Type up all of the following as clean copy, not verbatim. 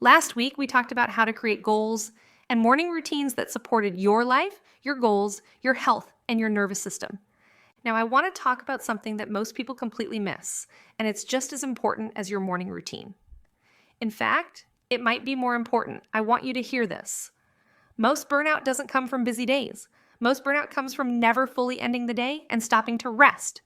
Last week, we talked about how to create goals and morning routines that supported your life, your goals, your health, and your nervous system. Now, I want to talk about something that most people completely miss, and it's just as important as your morning routine. In fact, it might be more important. I want you to hear this. Most burnout doesn't come from busy days. Most burnout comes from never fully ending the day and stopping to rest.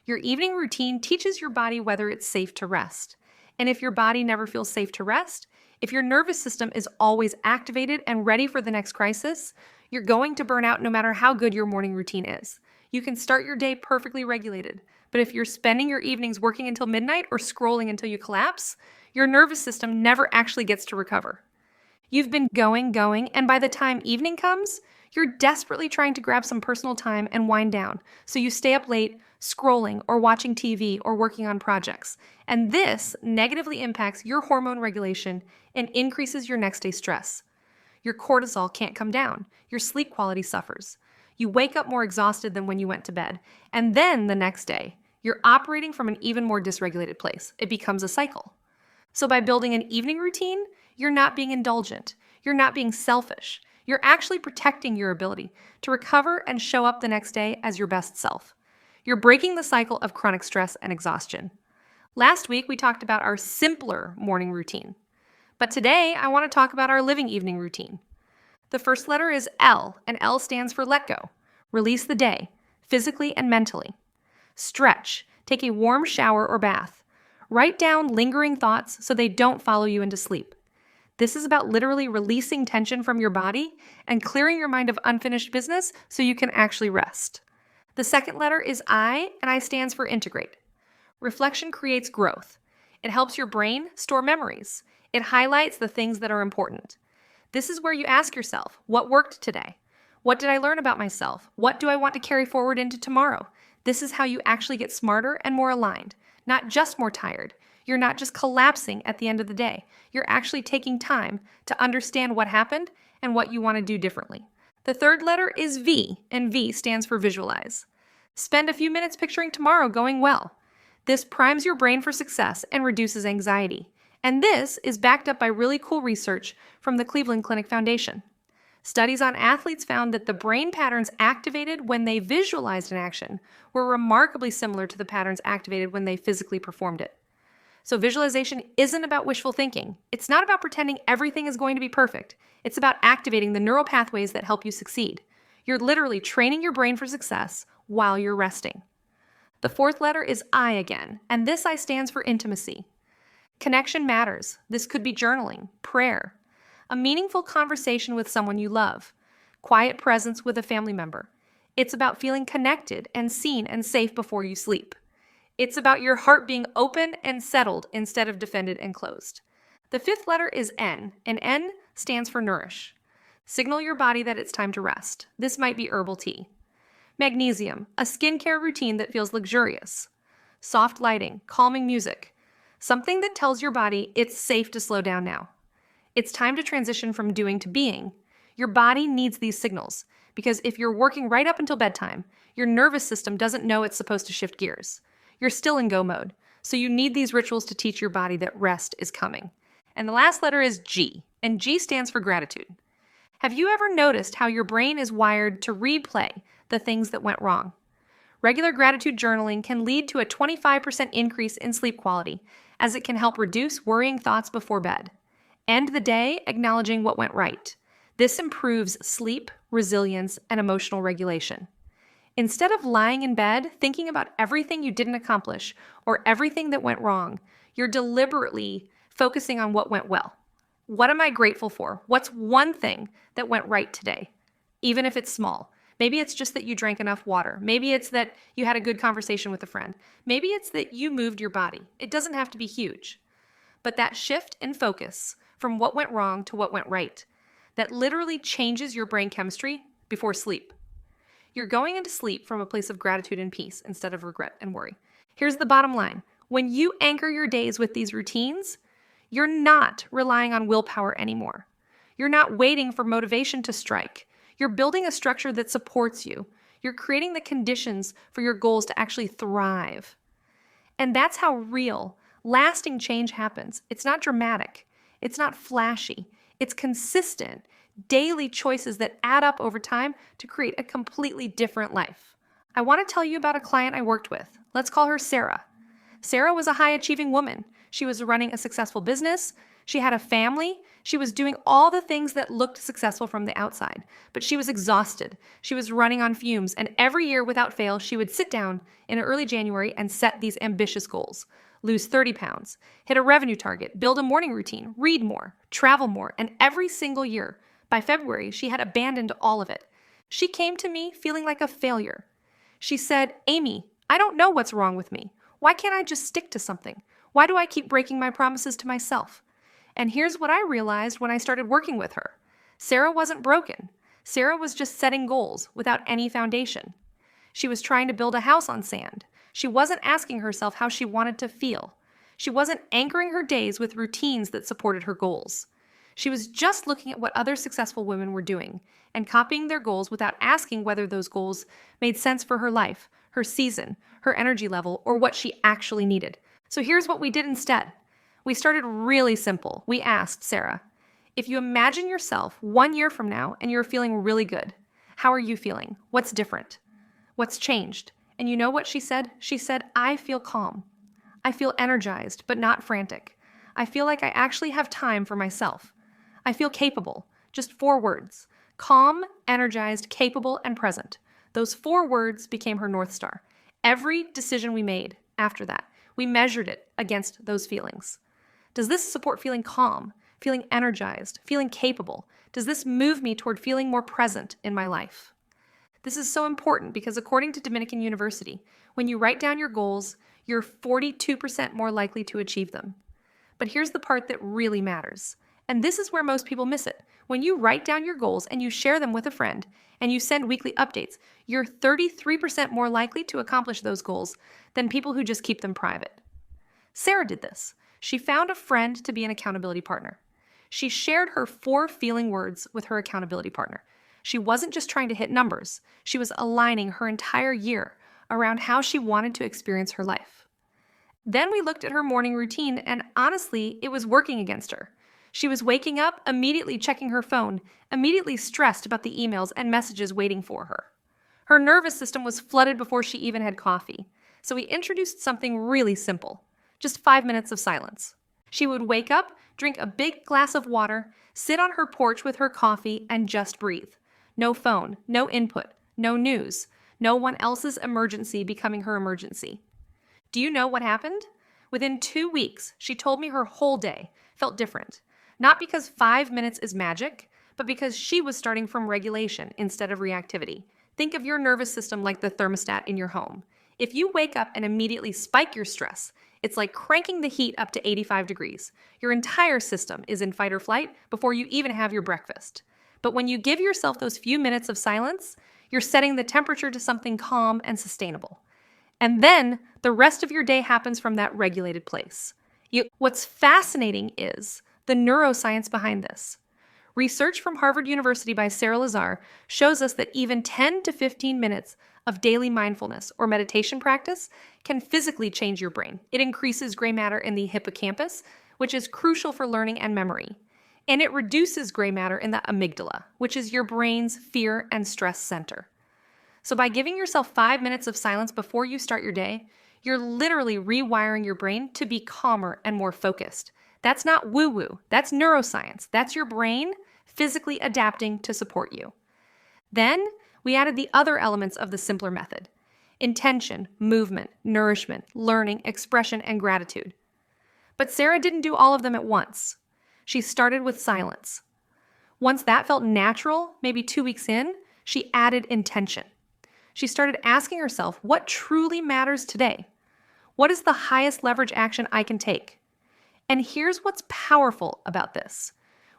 Your evening routine teaches your body whether it's safe to rest. And if your body never feels safe to rest, if your nervous system is always activated and ready for the next crisis, you're going to burn out no matter how good your morning routine is. You can start your day perfectly regulated, but if you're spending your evenings working until midnight or scrolling until you collapse, your nervous system never actually gets to recover. You've been going, and by the time evening comes, you're desperately trying to grab some personal time and wind down, so you stay up late, scrolling or watching TV or working on projects. And this negatively impacts your hormone regulation and increases your next day stress. Your cortisol can't come down. Your sleep quality suffers. You wake up more exhausted than when you went to bed. And then the next day, you're operating from an even more dysregulated place. It becomes a cycle. So by building an evening routine, you're not being indulgent. You're not being selfish. You're actually protecting your ability to recover and show up the next day as your best self. You're breaking the cycle of chronic stress and exhaustion. Last week, we talked about our simpler morning routine. But today, I want to talk about our living evening routine. The first letter is L, and L stands for let go. Release the day, physically and mentally. Stretch. Take a warm shower or bath. Write down lingering thoughts so they don't follow you into sleep. This is about literally releasing tension from your body and clearing your mind of unfinished business so you can actually rest. The second letter is I, and I stands for integrate. Reflection creates growth. It helps your brain store memories. It highlights the things that are important. This is where you ask yourself, what worked today? What did I learn about myself? What do I want to carry forward into tomorrow? This is how you actually get smarter and more aligned, not just more tired. You're not just collapsing at the end of the day. You're actually taking time to understand what happened and what you want to do differently. The third letter is V, and V stands for visualize. Spend a few minutes picturing tomorrow going well. This primes your brain for success and reduces anxiety. And this is backed up by really cool research from the Cleveland Clinic Foundation. Studies on athletes found that the brain patterns activated when they visualized an action were remarkably similar to the patterns activated when they physically performed it. So visualization isn't about wishful thinking. It's not about pretending everything is going to be perfect. It's about activating the neural pathways that help you succeed. You're literally training your brain for success while you're resting. The fourth letter is I again, and this I stands for intimacy. Connection matters. This could be journaling, prayer, a meaningful conversation with someone you love, quiet presence with a family member. It's about feeling connected and seen and safe before you sleep. It's about your heart being open and settled instead of defended and closed. The fifth letter is N, and N stands for nourish. Signal your body that it's time to rest. This might be herbal tea. Magnesium, a skincare routine that feels luxurious. Soft lighting, calming music. Something that tells your body it's safe to slow down now. It's time to transition from doing to being. Your body needs these signals because if you're working right up until bedtime, your nervous system doesn't know it's supposed to shift gears. You're still in go mode, so you need these rituals to teach your body that rest is coming. And the last letter is G, and G stands for gratitude. Have you ever noticed how your brain is wired to replay the things that went wrong? Regular gratitude journaling can lead to a 25% increase in sleep quality, as it can help reduce worrying thoughts before bed. End the day acknowledging what went right. This improves sleep, resilience, and emotional regulation. Instead of lying in bed thinking about everything you didn't accomplish or everything that went wrong, you're deliberately focusing on what went well. What am I grateful for? What's one thing that went right today? Even if it's small. Maybe it's just that you drank enough water. Maybe it's that you had a good conversation with a friend. Maybe it's that you moved your body. It doesn't have to be huge. But that shift in focus from what went wrong to what went right, that literally changes your brain chemistry before sleep. You're going into sleep from a place of gratitude and peace instead of regret and worry. Here's the bottom line. When you anchor your days with these routines, you're not relying on willpower anymore. You're not waiting for motivation to strike. You're building a structure that supports you. You're creating the conditions for your goals to actually thrive. And that's how real, lasting change happens. It's not dramatic. It's not flashy. It's consistent, daily choices that add up over time to create a completely different life. I want to tell you about a client I worked with. Let's call her Sarah. Sarah was a high-achieving woman. She was running a successful business. She had a family. She was doing all the things that looked successful from the outside, but she was exhausted. She was running on fumes, and every year without fail, she would sit down in early January and set these ambitious goals. Lose 30 pounds, hit a revenue target, build a morning routine, read more, travel more, and every single year, by February, she had abandoned all of it. She came to me feeling like a failure. She said, "Amy, I don't know what's wrong with me. Why can't I just stick to something? Why do I keep breaking my promises to myself?" And here's what I realized when I started working with her. Sarah wasn't broken. Sarah was just setting goals without any foundation. She was trying to build a house on sand. She wasn't asking herself how she wanted to feel. She wasn't anchoring her days with routines that supported her goals. She was just looking at what other successful women were doing and copying their goals without asking whether those goals made sense for her life, her season, her energy level, or what she actually needed. So here's what we did instead. We started really simple. We asked Sarah, if you imagine yourself 1 year from now and you're feeling really good, how are you feeling? What's different? What's changed? And you know what she said? She said, I feel calm. I feel energized, but not frantic. I feel like I actually have time for myself. I feel capable. Just 4 words. Calm, energized, capable, and present. Those 4 words became her North Star. Every decision we made after that, we measured it against those feelings. Does this support feeling calm, feeling energized, feeling capable? Does this move me toward feeling more present in my life? This is so important because according to Dominican University, when you write down your goals, you're 42% more likely to achieve them. But here's the part that really matters. And this is where most people miss it. When you write down your goals and you share them with a friend and you send weekly updates, you're 33% more likely to accomplish those goals than people who just keep them private. Sarah did this. She found a friend to be an accountability partner. She shared her 4 feeling words with her accountability partner. She wasn't just trying to hit numbers. She was aligning her entire year around how she wanted to experience her life. Then we looked at her morning routine, and honestly, it was working against her. She was waking up, immediately checking her phone, immediately stressed about the emails and messages waiting for her. Her nervous system was flooded before she even had coffee. So we introduced something really simple. Just 5 minutes of silence. She would wake up, drink a big glass of water, sit on her porch with her coffee, and just breathe. No phone, no input, no news, no one else's emergency becoming her emergency. Do you know what happened? Within 2 weeks, she told me her whole day felt different. Not because 5 minutes is magic, but because she was starting from regulation instead of reactivity. Think of your nervous system like the thermostat in your home. If you wake up and immediately spike your stress, it's like cranking the heat up to 85 degrees. Your entire system is in fight or flight before you even have your breakfast. But when you give yourself those few minutes of silence, you're setting the temperature to something calm and sustainable. And then the rest of your day happens from that regulated place. What's fascinating is the neuroscience behind this. Research from Harvard University by Sarah Lazar shows us that even 10 to 15 minutes of daily mindfulness or meditation practice can physically change your brain. It increases gray matter in the hippocampus, which is crucial for learning and memory. And it reduces gray matter in the amygdala, which is your brain's fear and stress center. So by giving yourself 5 minutes of silence before you start your day, you're literally rewiring your brain to be calmer and more focused. That's not woo-woo. That's neuroscience. That's your brain physically adapting to support you. Then we added the other elements of the simpler method: intention, movement, nourishment, learning, expression, and gratitude. But Sarah didn't do all of them at once. She started with silence. Once that felt natural, maybe 2 weeks in, she added intention. She started asking herself, what truly matters today? What is the highest leverage action I can take? And here's what's powerful about this.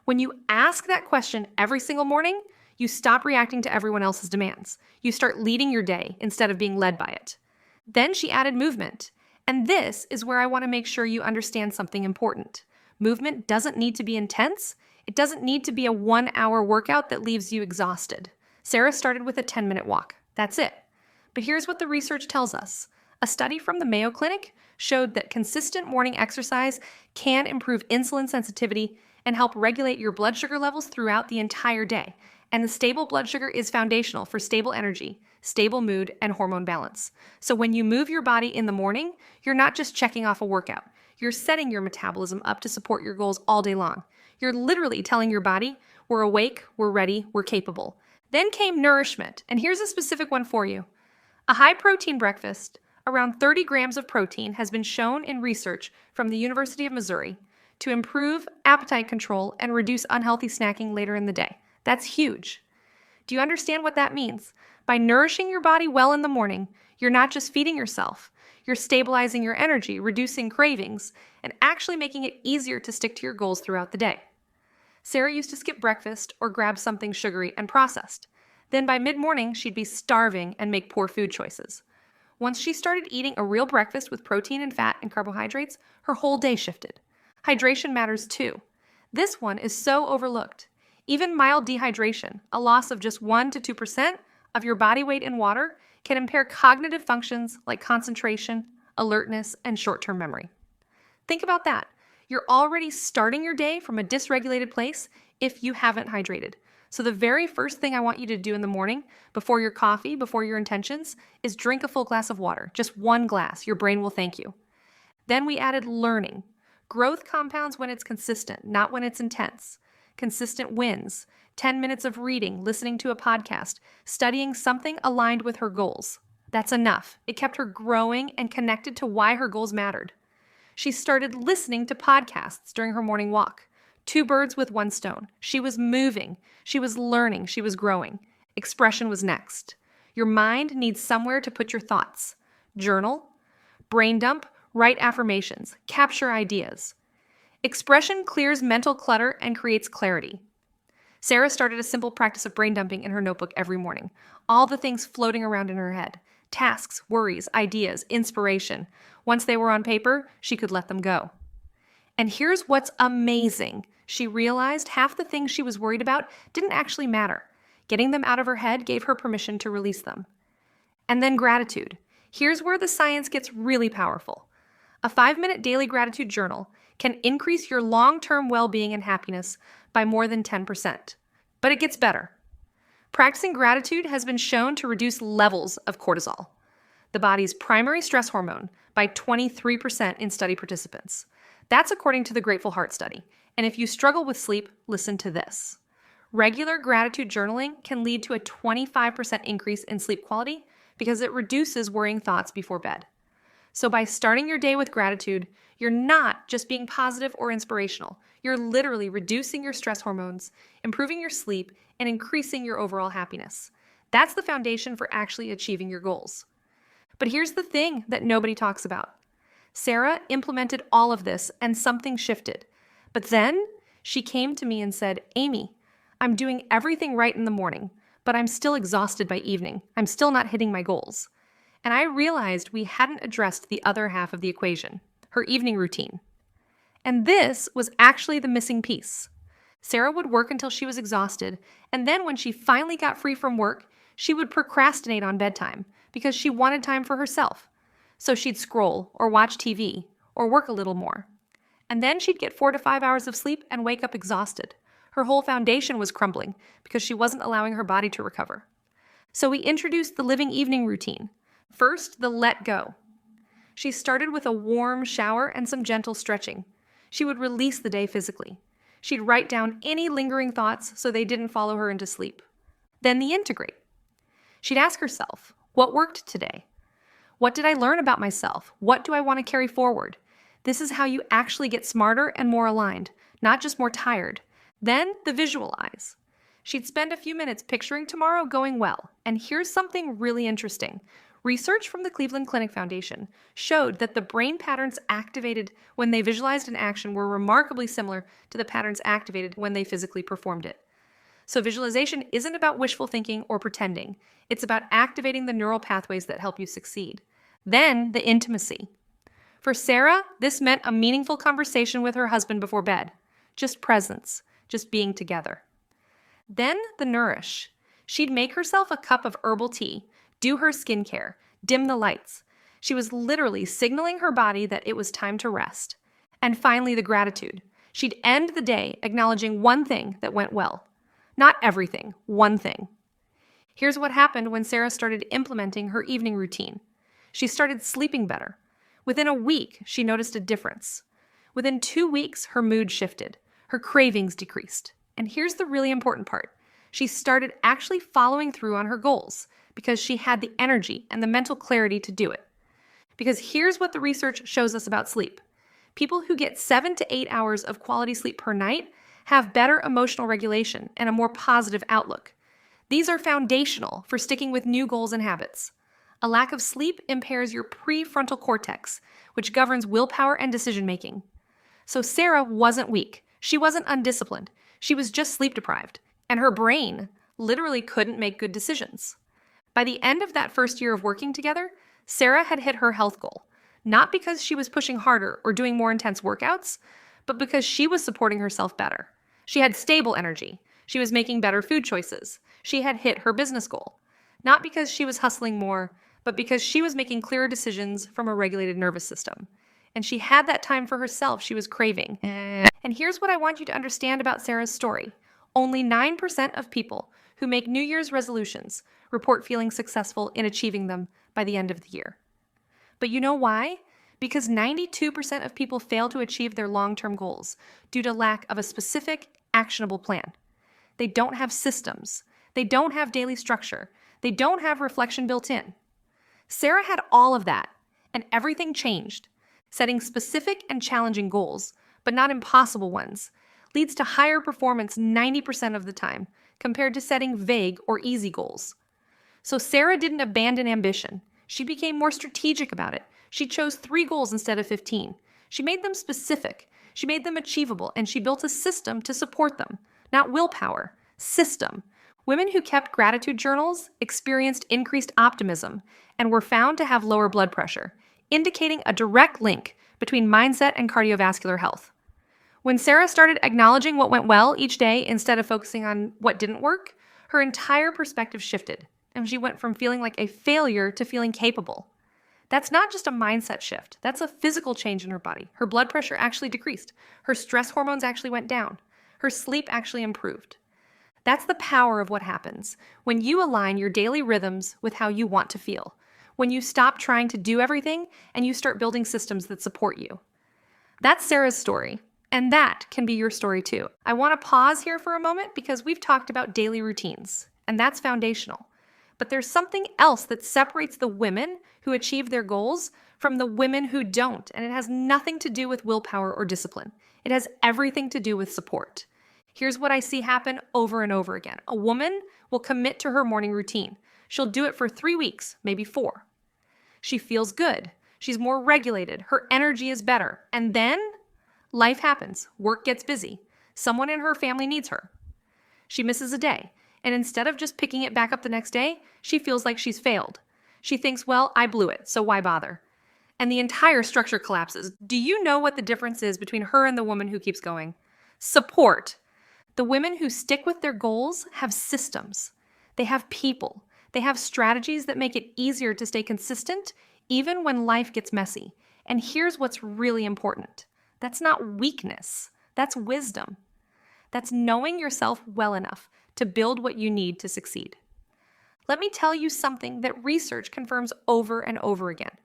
When you ask that question every single morning, you stop reacting to everyone else's demands. You start leading your day instead of being led by it. Then she added movement. And this is where I want to make sure you understand something important. Movement doesn't need to be intense. It doesn't need to be a 1-hour workout that leaves you exhausted. Sarah started with a 10-minute walk. That's it. But here's what the research tells us. A study from the Mayo Clinic showed that consistent morning exercise can improve insulin sensitivity and help regulate your blood sugar levels throughout the entire day. And the stable blood sugar is foundational for stable energy, stable mood, and hormone balance. So when you move your body in the morning, you're not just checking off a workout. You're setting your metabolism up to support your goals all day long. You're literally telling your body, we're awake, we're ready, we're capable. Then came nourishment, and here's a specific one for you. A high-protein breakfast, around 30 grams of protein, has been shown in research from the University of Missouri to improve appetite control and reduce unhealthy snacking later in the day. That's huge. Do you understand what that means? By nourishing your body well in the morning, you're not just feeding yourself, you're stabilizing your energy, reducing cravings, and actually making it easier to stick to your goals throughout the day. Sarah used to skip breakfast or grab something sugary and processed. Then by mid-morning, she'd be starving and make poor food choices. Once she started eating a real breakfast with protein and fat and carbohydrates, her whole day shifted. Hydration matters too. This one is so overlooked. Even mild dehydration, a loss of just 1 to 2% of your body weight in water, can impair cognitive functions like concentration, alertness, and short-term memory. Think about that. You're already starting your day from a dysregulated place if you haven't hydrated. So the very first thing I want you to do in the morning, before your coffee, before your intentions, is drink a full glass of water. Just one glass. Your brain will thank you. Then we added learning. Growth compounds when it's consistent, not when it's intense. Consistent wins. 10 minutes of reading, listening to a podcast, studying something aligned with her goals. That's enough. It kept her growing and connected to why her goals mattered. She started listening to podcasts during her morning walk. 2 birds with 1 stone. She was moving. She was learning. She was growing. Expression was next. Your mind needs somewhere to put your thoughts. Journal, brain dump, write affirmations, capture ideas. Expression clears mental clutter and creates clarity. Sarah started a simple practice of brain dumping in her notebook every morning. All the things floating around in her head. Tasks, worries, ideas, inspiration. Once they were on paper, she could let them go. And here's what's amazing. She realized half the things she was worried about didn't actually matter. Getting them out of her head gave her permission to release them. And then gratitude. Here's where the science gets really powerful. A 5-minute daily gratitude journal can increase your long-term well-being and happiness by more than 10%. But it gets better. Practicing gratitude has been shown to reduce levels of cortisol, the body's primary stress hormone, by 23% in study participants. That's according to the Grateful Heart study. And if you struggle with sleep, listen to this. Regular gratitude journaling can lead to a 25% increase in sleep quality because it reduces worrying thoughts before bed. So by starting your day with gratitude, you're not just being positive or inspirational. You're literally reducing your stress hormones, improving your sleep, and increasing your overall happiness. That's the foundation for actually achieving your goals. But here's the thing that nobody talks about. Sarah implemented all of this and something shifted. But then she came to me and said, Amy, I'm doing everything right in the morning, but I'm still exhausted by evening. I'm still not hitting my goals. And I realized we hadn't addressed the other half of the equation, her evening routine. And this was actually the missing piece. Sarah would work until she was exhausted, and then when she finally got free from work, she would procrastinate on bedtime because she wanted time for herself. So she'd scroll or watch TV or work a little more. And then she'd get 4 to 5 hours of sleep and wake up exhausted. Her whole foundation was crumbling because she wasn't allowing her body to recover. So we introduced the living evening routine. First, the let go. She started with a warm shower and some gentle stretching. She would release the day physically. She'd write down any lingering thoughts so they didn't follow her into sleep. Then the integrate. She'd ask herself, what worked today? What did I learn about myself? What do I want to carry forward? This is how you actually get smarter and more aligned, not just more tired. Then the visualize. She'd spend a few minutes picturing tomorrow going well. And here's something really interesting. Research from the Cleveland Clinic Foundation showed that the brain patterns activated when they visualized an action were remarkably similar to the patterns activated when they physically performed it. So visualization isn't about wishful thinking or pretending. It's about activating the neural pathways that help you succeed. Then the intimacy. For Sarah, this meant a meaningful conversation with her husband before bed. Just presence, just being together. Then the nourish. She'd make herself a cup of herbal tea, do her skincare, dim the lights. She was literally signaling her body that it was time to rest. And finally, the gratitude. She'd end the day acknowledging one thing that went well. Not everything, one thing. Here's what happened when Sarah started implementing her evening routine. She started sleeping better. Within a week, she noticed a difference. Within 2 weeks, her mood shifted. Her cravings decreased. And here's the really important part. She started actually following through on her goals because she had the energy and the mental clarity to do it. Because here's what the research shows us about sleep. People who get 7 to 8 hours of quality sleep per night have better emotional regulation and a more positive outlook. These are foundational for sticking with new goals and habits. A lack of sleep impairs your prefrontal cortex, which governs willpower and decision-making. So Sarah wasn't weak. She wasn't undisciplined. She was just sleep-deprived. And her brain literally couldn't make good decisions. By the end of that first year of working together, Sarah had hit her health goal, not because she was pushing harder or doing more intense workouts, but because she was supporting herself better. She had stable energy. She was making better food choices. She had hit her business goal. Not because she was hustling more, but because she was making clearer decisions from a regulated nervous system. And she had that time for herself she was craving. And here's what I want you to understand about Sarah's story. Only 9% of people who make New Year's resolutions report feeling successful in achieving them by the end of the year. But you know why? Because 92% of people fail to achieve their long-term goals due to lack of a specific, actionable plan. They don't have systems. They don't have daily structure. They don't have reflection built in. Sarah had all of that, and everything changed. Setting specific and challenging goals, but not impossible ones, leads to higher performance 90% of the time compared to setting vague or easy goals. So Sarah didn't abandon ambition. She became more strategic about it. She chose 3 goals instead of 15. She made them specific. She made them achievable, and she built a system to support them. Not willpower, system. Women who kept gratitude journals experienced increased optimism and were found to have lower blood pressure, indicating a direct link between mindset and cardiovascular health. When Sarah started acknowledging what went well each day instead of focusing on what didn't work, her entire perspective shifted, and she went from feeling like a failure to feeling capable. That's not just a mindset shift. That's a physical change in her body. Her blood pressure actually decreased. Her stress hormones actually went down. Her sleep actually improved. That's the power of what happens when you align your daily rhythms with how you want to feel, when you stop trying to do everything and you start building systems that support you. That's Sarah's story, and that can be your story too. I want to pause here for a moment because we've talked about daily routines, and that's foundational. But there's something else that separates the women who achieve their goals from the women who don't, and it has nothing to do with willpower or discipline. It has everything to do with support. Here's what I see happen over and over again. A woman will commit to her morning routine. She'll do it for 3 weeks, maybe 4. She feels good. She's more regulated. Her energy is better. And then life happens. Work gets busy. Someone in her family needs her. She misses a day. And instead of just picking it back up the next day, she feels like she's failed. She thinks, well, I blew it, so why bother? And the entire structure collapses. Do you know what the difference is between her and the woman who keeps going? Support. The women who stick with their goals have systems. They have people. They have strategies that make it easier to stay consistent even when life gets messy. And here's what's really important. That's not weakness. That's wisdom. That's knowing yourself well enough to build what you need to succeed. Let me tell you something that research confirms over and over again.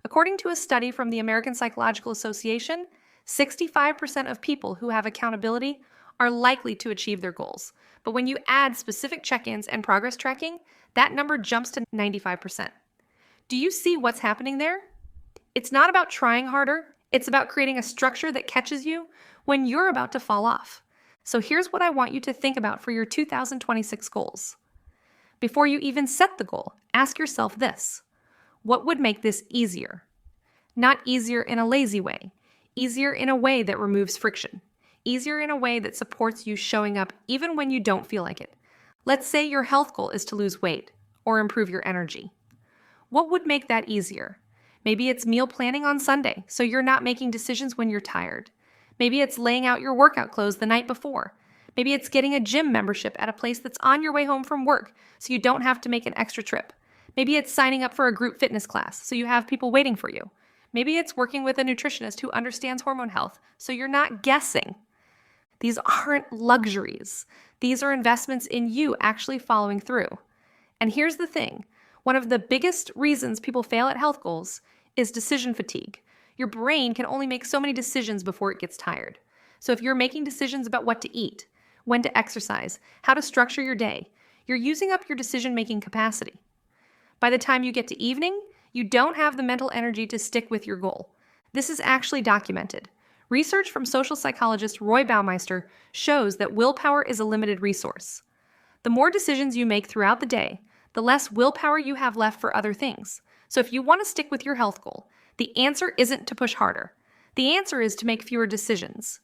According to a study from the American Psychological Association, 65% of people who have accountability are likely to achieve their goals. But when you add specific check-ins and progress tracking, that number jumps to 95%. Do you see what's happening there? It's not about trying harder. It's about creating a structure that catches you when you're about to fall off. So here's what I want you to think about for your 2026 goals. Before you even set the goal, ask yourself this: what would make this easier? Not easier in a lazy way, easier in a way that removes friction, easier in a way that supports you showing up even when you don't feel like it. Let's say your health goal is to lose weight or improve your energy. What would make that easier? Maybe it's meal planning on Sunday, so you're not making decisions when you're tired. Maybe it's laying out your workout clothes the night before. Maybe it's getting a gym membership at a place that's on your way home from work, so you don't have to make an extra trip. Maybe it's signing up for a group fitness class, so you have people waiting for you. Maybe it's working with a nutritionist who understands hormone health, so you're not guessing. These aren't luxuries. These are investments in you actually following through. And here's the thing. One of the biggest reasons people fail at health goals is decision fatigue. Your brain can only make so many decisions before it gets tired. So if you're making decisions about what to eat, when to exercise, how to structure your day, you're using up your decision-making capacity. By the time you get to evening, you don't have the mental energy to stick with your goal. This is actually documented. Research from social psychologist Roy Baumeister shows that willpower is a limited resource. The more decisions you make throughout the day, the less willpower you have left for other things. So if you want to stick with your health goal, the answer isn't to push harder. The answer is to make fewer decisions.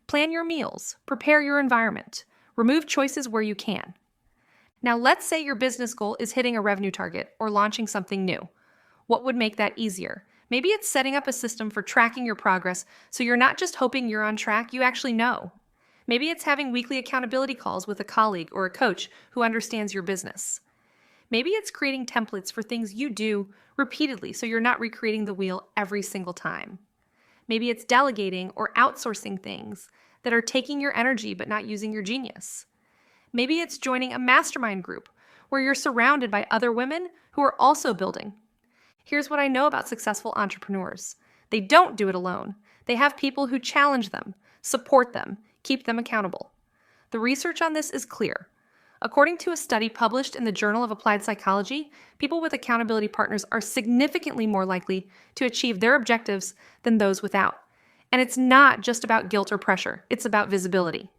Plan your meals, prepare your environment, remove choices where you can. Now let's say your business goal is hitting a revenue target or launching something new. What would make that easier? Maybe it's setting up a system for tracking your progress so you're not just hoping you're on track, you actually know. Maybe it's having weekly accountability calls with a colleague or a coach who understands your business. Maybe it's creating templates for things you do repeatedly so you're not recreating the wheel every single time. Maybe it's delegating or outsourcing things that are taking your energy but not using your genius. Maybe it's joining a mastermind group where you're surrounded by other women who are also building. Here's what I know about successful entrepreneurs. They don't do it alone. They have people who challenge them, support them, keep them accountable. The research on this is clear. According to a study published in the Journal of Applied Psychology, people with accountability partners are significantly more likely to achieve their objectives than those without. And it's not just about guilt or pressure, it's about visibility.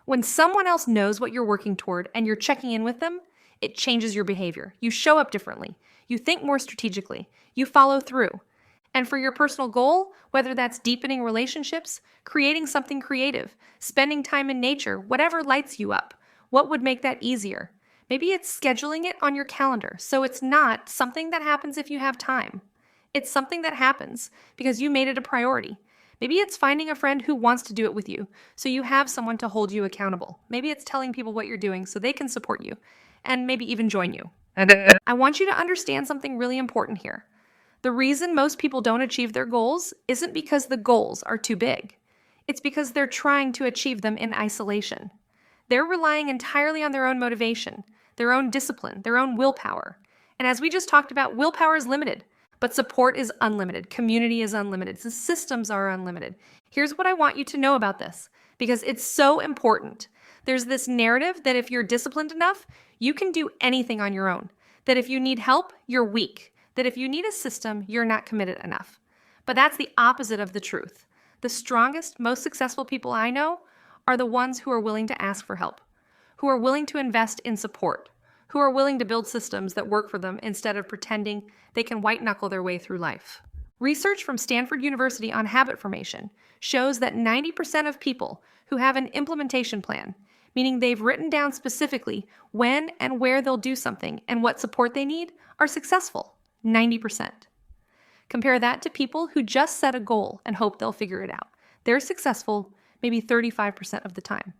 When someone else knows what you're working toward and you're checking in with them, it changes your behavior. You show up differently. You think more strategically. You follow through. And for your personal goal, whether that's deepening relationships, creating something creative, spending time in nature, whatever lights you up, what would make that easier? Maybe it's scheduling it on your calendar so it's not something that happens if you have time. It's something that happens because you made it a priority. Maybe it's finding a friend who wants to do it with you so you have someone to hold you accountable. Maybe it's telling people what you're doing so they can support you and maybe even join you. I want you to understand something really important here. The reason most people don't achieve their goals isn't because the goals are too big. It's because they're trying to achieve them in isolation. They're relying entirely on their own motivation, their own discipline, their own willpower. And as we just talked about, willpower is limited, but support is unlimited. Community is unlimited. The systems are unlimited. Here's what I want you to know about this, because it's so important. There's this narrative that if you're disciplined enough, you can do anything on your own. That if you need help, you're weak. That if you need a system, you're not committed enough. But that's the opposite of the truth. The strongest, most successful people I know are the ones who are willing to ask for help, who are willing to invest in support, who are willing to build systems that work for them instead of pretending they can white-knuckle their way through life. Research from Stanford University on habit formation shows that 90% of people who have an implementation plan, meaning they've written down specifically when and where they'll do something and what support they need, are successful. 90%. Compare that to people who just set a goal and hope they'll figure it out. They're successful maybe 35% of the time.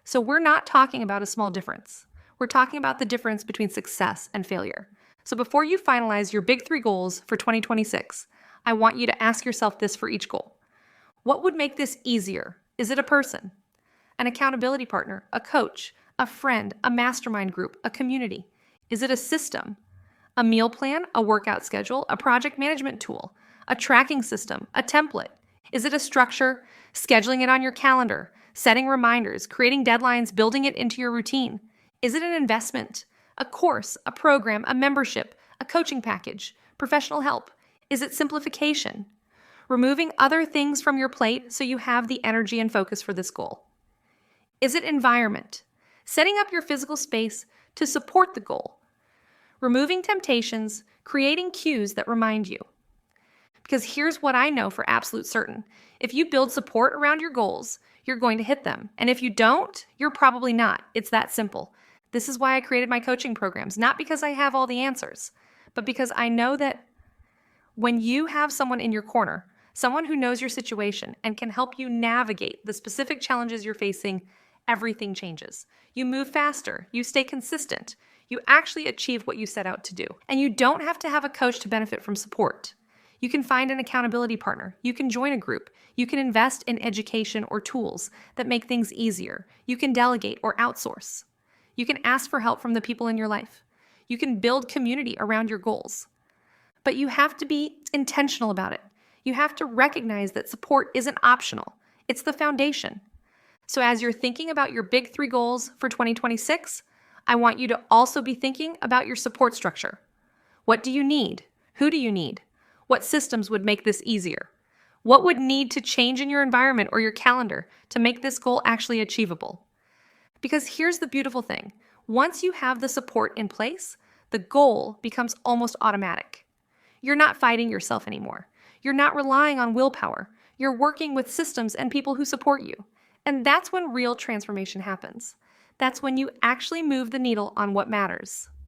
So we're not talking about a small difference. We're talking about the difference between success and failure. So before you finalize your big 3 goals for 2026, I want you to ask yourself this for each goal. What would make this easier? Is it a person, an accountability partner, a coach, a friend, a mastermind group, a community? Is it a system, a meal plan, a workout schedule, a project management tool, a tracking system, a template? Is it a structure, scheduling it on your calendar, setting reminders, creating deadlines, building it into your routine? Is it an investment, a course, a program, a membership, a coaching package, professional help? Is it simplification, removing other things from your plate so you have the energy and focus for this goal? Is it environment, setting up your physical space to support the goal, removing temptations, creating cues that remind you? Because here's what I know for absolute certain. If you build support around your goals, you're going to hit them. And if you don't, you're probably not. It's that simple. This is why I created my coaching programs, not because I have all the answers, but because I know that when you have someone in your corner, someone who knows your situation and can help you navigate the specific challenges you're facing, everything changes. You move faster, you stay consistent, you actually achieve what you set out to do. And you don't have to have a coach to benefit from support. You can find an accountability partner. You can join a group. You can invest in education or tools that make things easier. You can delegate or outsource. You can ask for help from the people in your life. You can build community around your goals. But you have to be intentional about it. You have to recognize that support isn't optional. It's the foundation. So as you're thinking about your big 3 goals for 2026, I want you to also be thinking about your support structure. What do you need? Who do you need? What systems would make this easier? What would need to change in your environment or your calendar to make this goal actually achievable? Because here's the beautiful thing. Once you have the support in place, the goal becomes almost automatic. You're not fighting yourself anymore. You're not relying on willpower. You're working with systems and people who support you. And that's when real transformation happens. That's when you actually move the needle on what matters.